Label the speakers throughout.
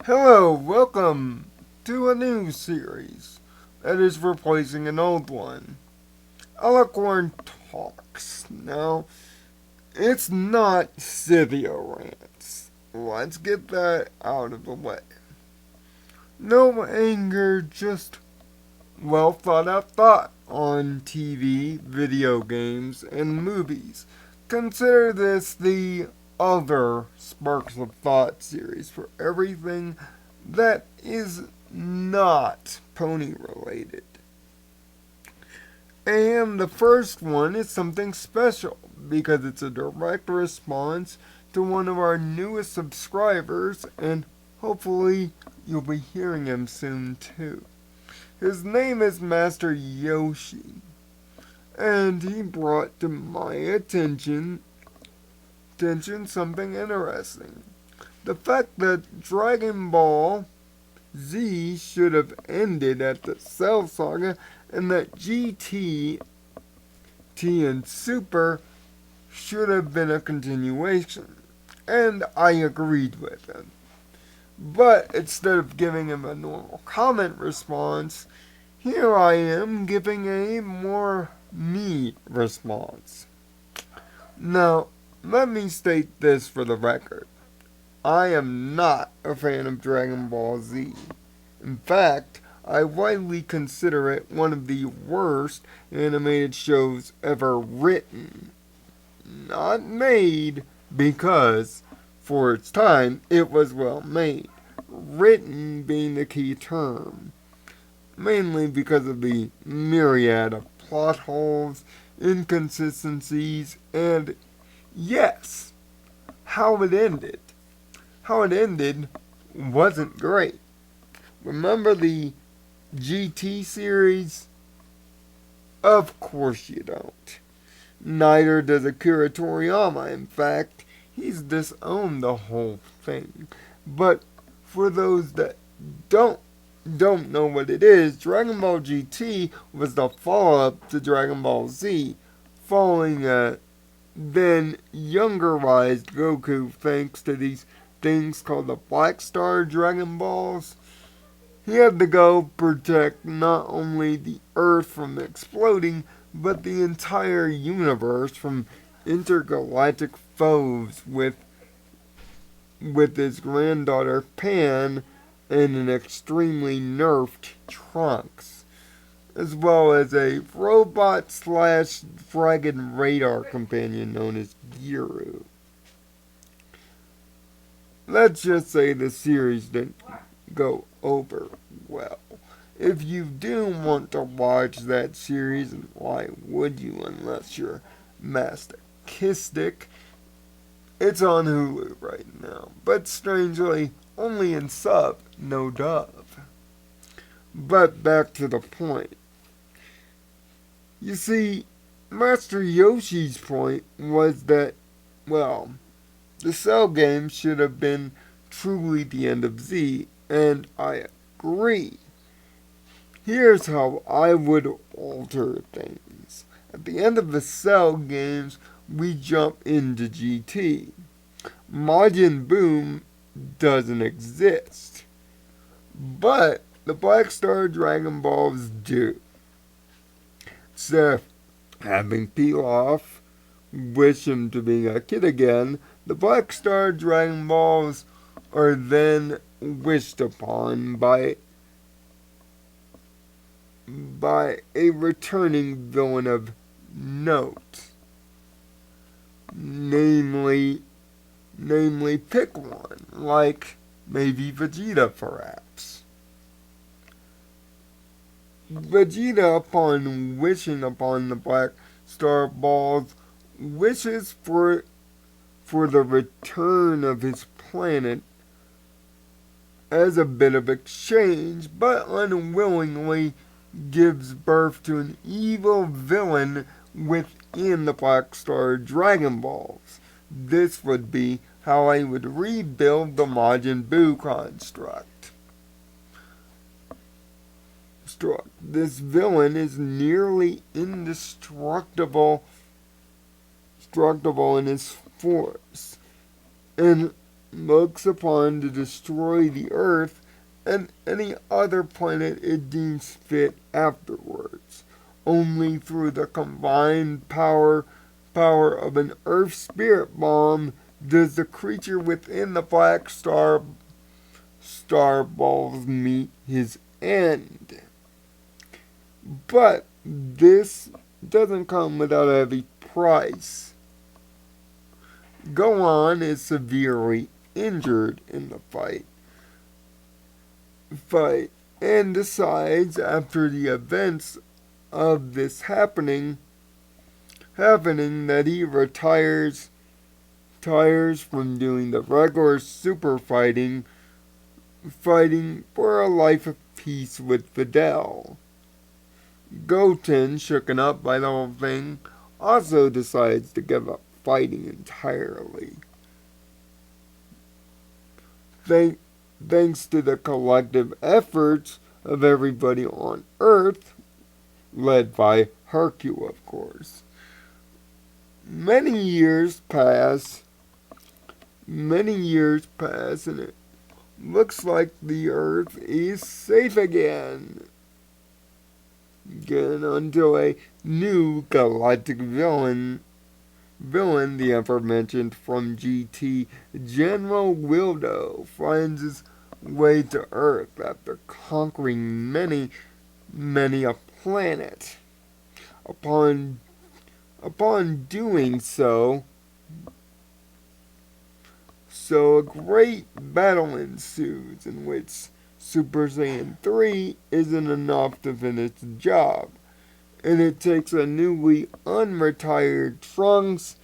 Speaker 1: Hello, welcome to a new series that is replacing an old one. Alicorn Talks. Now, it's not Scythia rants. Let's get that out of the way. No anger, just well thought out thought on TV, video games, and movies. Consider this the other Sparks of Thought series for everything that is not pony related. And the first one is something special because it's a direct response to one of our newest subscribers, and hopefully you'll be hearing him soon too. His name is Master Yoshi, and he brought to my attention something interesting. The fact that Dragon Ball Z should have ended at the Cell Saga and that GT, T, and Super should have been a continuation. And I agreed with him. But instead of giving him a normal comment response, here I am giving a more me response. Now, let me state this for the record. I am not a fan of Dragon Ball Z. In fact, I widely consider it one of the worst animated shows ever written. Not made, because for its time it was well made. Written being the key term. Mainly because of the myriad of plot holes, inconsistencies, and yes, how it ended. How it ended wasn't great. Remember the GT series? Of course you don't. Neither does Akira Toriyama. In fact, he's disowned the whole thing. But for those that don't know what it is, Dragon Ball GT was the follow-up to Dragon Ball Z, following a then younger-ized Goku thanks to these things called the Black Star Dragon Balls. He had to go protect not only the Earth from exploding, but the entire universe from intergalactic foes with his granddaughter Pan and an extremely nerfed Trunks, as well as a robot slash dragon radar companion known as Giru. Let's just say the series didn't go over well. If you do want to watch that series, and why would you unless you're masochistic, it's on Hulu right now. But strangely, only in sub, no dub. But back to the point. You see, Master Yoshi's point was that, well, the Cell game should have been truly the end of Z, and I agree. Here's how I would alter things. At the end of the Cell games, we jump into GT. Majin Boom doesn't exist. But the Black Star Dragon Balls do. So, having Pilaf wish him to be a kid again, the Black Star Dragon Balls are then wished upon by a returning villain of note. Namely pick one, like maybe Vegeta perhaps. Vegeta, upon wishing upon the Black Star Balls, wishes for the return of his planet as a bit of exchange, but unwillingly gives birth to an evil villain within the Black Star Dragon Balls. This would be how I would rebuild the Majin Buu construct. This villain is nearly indestructible in his force, and looks upon to destroy the Earth and any other planet it deems fit afterwards. Only through the combined power of an Earth spirit bomb does the creature within the black star balls meet his end. But this doesn't come without a heavy price. Gohan is severely injured in the fight and decides after the events of this happening that he retires from doing the regular super fighting for a life of peace with Videl. Goten, shooken up by the whole thing, also decides to give up fighting entirely. Thanks to the collective efforts of everybody on Earth, led by Hercule, of course. Many years pass, and it looks like the Earth is safe again. Until a new galactic villain, the aforementioned from GT, General Wildo, finds his way to Earth after conquering many a planet. Upon doing so, a great battle ensues in which Super Saiyan 3 isn't enough to finish the job, and it takes a newly unretired Trunks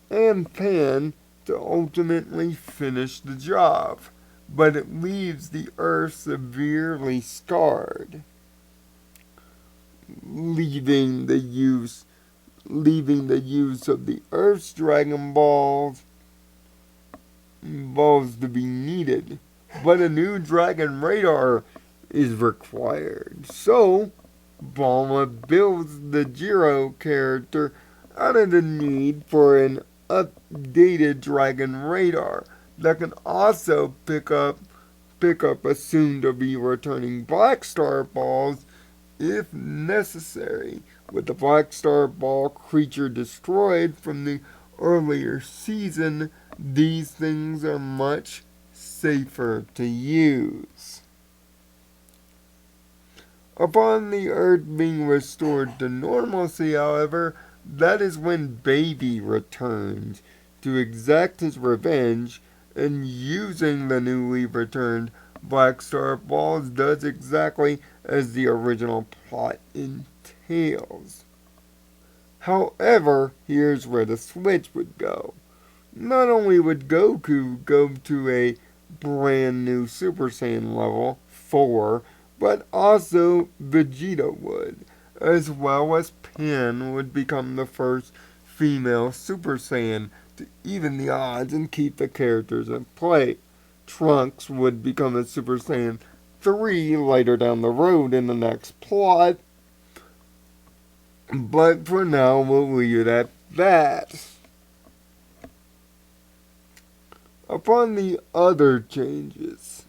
Speaker 1: and Pan to ultimately finish the job, but it leaves the Earth severely scarred, leaving the use of the Earth's Dragon Balls to be needed. But a new Dragon Radar is required. So, Bulma builds the Jiro character out of the need for an updated Dragon Radar that can also pick up a soon-to-be returning Black Star Balls if necessary. With the Black Star Ball creature destroyed from the earlier season, these things are much safer to use. Upon the Earth being restored to normalcy, however, that is when Baby returns to exact his revenge, and using the newly returned Black Star Balls does exactly as the original plot entails. However, here's where the switch would go. Not only would Goku go to a brand new Super Saiyan level 4, but also Vegeta would, as well as Pan would become the first female Super Saiyan to even the odds and keep the characters in play. Trunks would become a Super Saiyan 3 later down the road in the next plot, but for now we'll leave it at that. Upon the other changes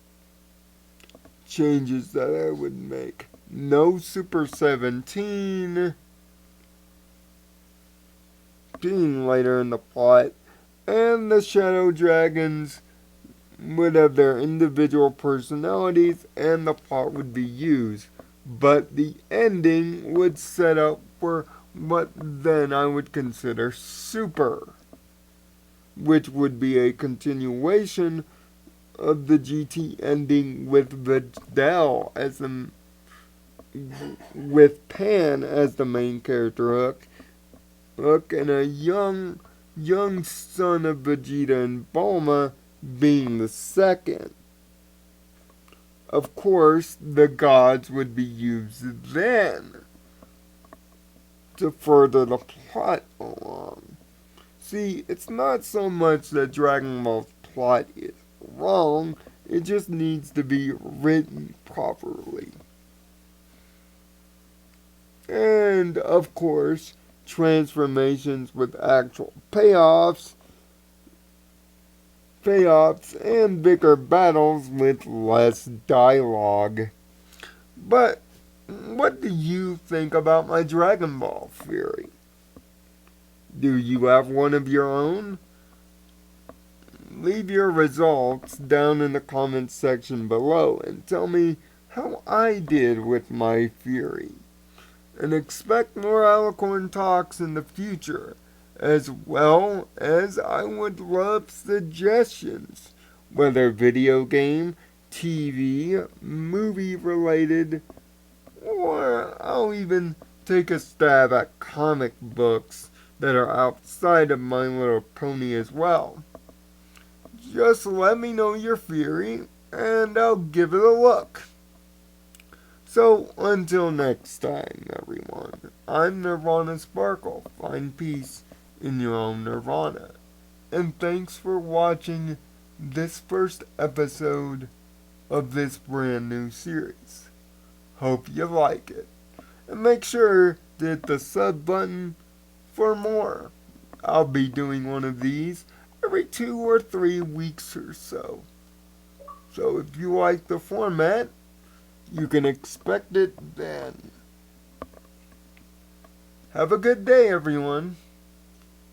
Speaker 1: that I would make, no Super 17 being later in the plot, and the Shadow Dragons would have their individual personalities and the plot would be used, but the ending would set up for what then I would consider Super, which would be a continuation of the GT ending with Videl with Pan as the main character Hook and a young son of Vegeta and Bulma being the second. Of course, the gods would be used then to further the plot along. See, it's not so much that Dragon Ball's plot is wrong, it just needs to be written properly. And, of course, transformations with actual payoffs payoffs and bigger battles with less dialogue. But what do you think about my Dragon Ball theory? Do you have one of your own? Leave your results down in the comments section below and tell me how I did with my theory. And expect more Alicorn talks in the future, as well as I would love suggestions, whether video game, TV, movie related, or I'll even take a stab at comic books that are outside of My Little Pony as well. Just let me know your theory, and I'll give it a look. So, until next time, everyone, I'm Nirvana Sparkle. Find peace in your own Nirvana. And thanks for watching this first episode of this brand new series. Hope you like it. And make sure to hit the sub button for more. I'll be doing one of these every 2 or 3 weeks or so. So if you like the format, you can expect it then. Have a good day, everyone.